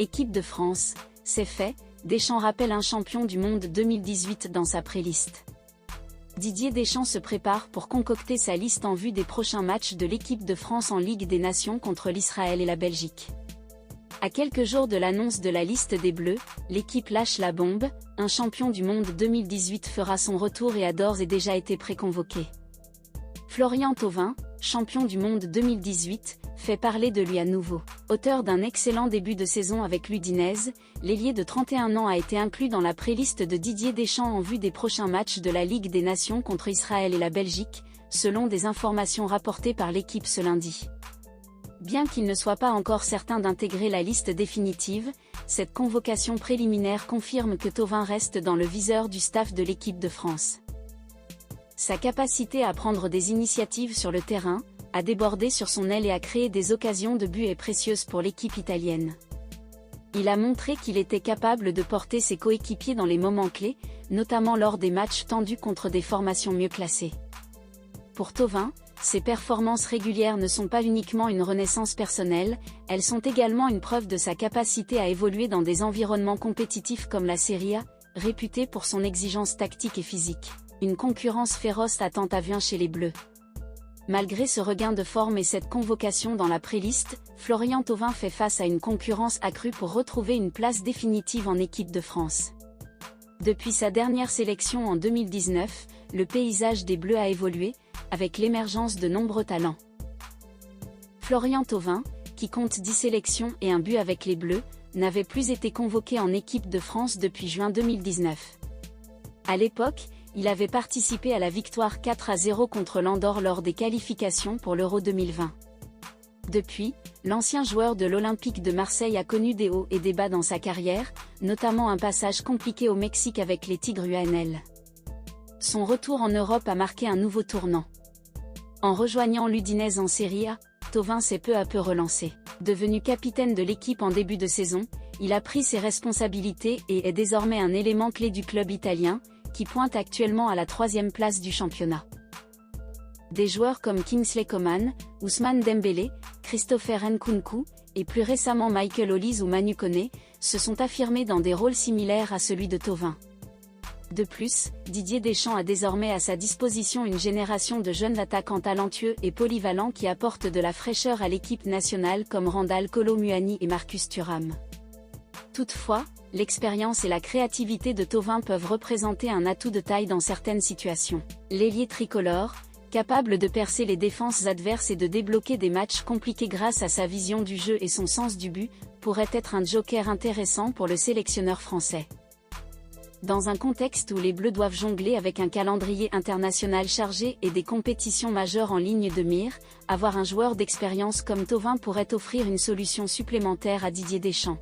Équipe de France, c'est fait, Deschamps rappelle un champion du monde 2018 dans sa pré-liste. Didier Deschamps se prépare pour concocter sa liste en vue des prochains matchs de l'équipe de France en Ligue des Nations contre l'Israël et la Belgique. À quelques jours de l'annonce de la liste des Bleus, l'équipe lâche la bombe, un champion du monde 2018 fera son retour et a d'ores et déjà été préconvoqué. Florian Thauvin, champion du monde 2018, fait parler de lui à nouveau. Auteur d'un excellent début de saison avec l'Udinese, l'ailier de 31 ans a été inclus dans la pré-liste de Didier Deschamps en vue des prochains matchs de la Ligue des Nations contre Israël et la Belgique, selon des informations rapportées par l'équipe ce lundi. Bien qu'il ne soit pas encore certain d'intégrer la liste définitive, cette convocation préliminaire confirme que Thauvin reste dans le viseur du staff de l'équipe de France. Sa capacité à prendre des initiatives sur le terrain, à déborder sur son aile et à créer des occasions de but est précieuse pour l'équipe italienne. Il a montré qu'il était capable de porter ses coéquipiers dans les moments clés, notamment lors des matchs tendus contre des formations mieux classées. Pour Thauvin, ses performances régulières ne sont pas uniquement une renaissance personnelle, elles sont également une preuve de sa capacité à évoluer dans des environnements compétitifs comme la Serie A, réputée pour son exigence tactique et physique. Une concurrence féroce attend à venir chez les Bleus. Malgré ce regain de forme et cette convocation dans la pré-liste, Florian Thauvin fait face à une concurrence accrue pour retrouver une place définitive en équipe de France. Depuis sa dernière sélection en 2019, le paysage des Bleus a évolué, avec l'émergence de nombreux talents. Florian Thauvin, qui compte 10 sélections et un but avec les Bleus, n'avait plus été convoqué en équipe de France depuis juin 2019. À l'époque, il avait participé à la victoire 4-0 contre l'Andorre lors des qualifications pour l'Euro 2020. Depuis, l'ancien joueur de l'Olympique de Marseille a connu des hauts et des bas dans sa carrière, notamment un passage compliqué au Mexique avec les Tigres UNL. Son retour en Europe a marqué un nouveau tournant. En rejoignant l'Udinese en Serie A, Thauvin s'est peu à peu relancé. Devenu capitaine de l'équipe en début de saison, il a pris ses responsabilités et est désormais un élément clé du club italien, qui pointe actuellement à la 3e place du championnat. Des joueurs comme Kingsley Coman, Ousmane Dembélé, Christopher Nkunku, et plus récemment Michael Olise ou Manu Koné, se sont affirmés dans des rôles similaires à celui de Thauvin. De plus, Didier Deschamps a désormais à sa disposition une génération de jeunes attaquants talentueux et polyvalents qui apportent de la fraîcheur à l'équipe nationale comme Randal Kolo Muani et Marcus Thuram. Toutefois, l'expérience et la créativité de Thauvin peuvent représenter un atout de taille dans certaines situations. L'ailier tricolore, capable de percer les défenses adverses et de débloquer des matchs compliqués grâce à sa vision du jeu et son sens du but, pourrait être un joker intéressant pour le sélectionneur français. Dans un contexte où les Bleus doivent jongler avec un calendrier international chargé et des compétitions majeures en ligne de mire, avoir un joueur d'expérience comme Thauvin pourrait offrir une solution supplémentaire à Didier Deschamps.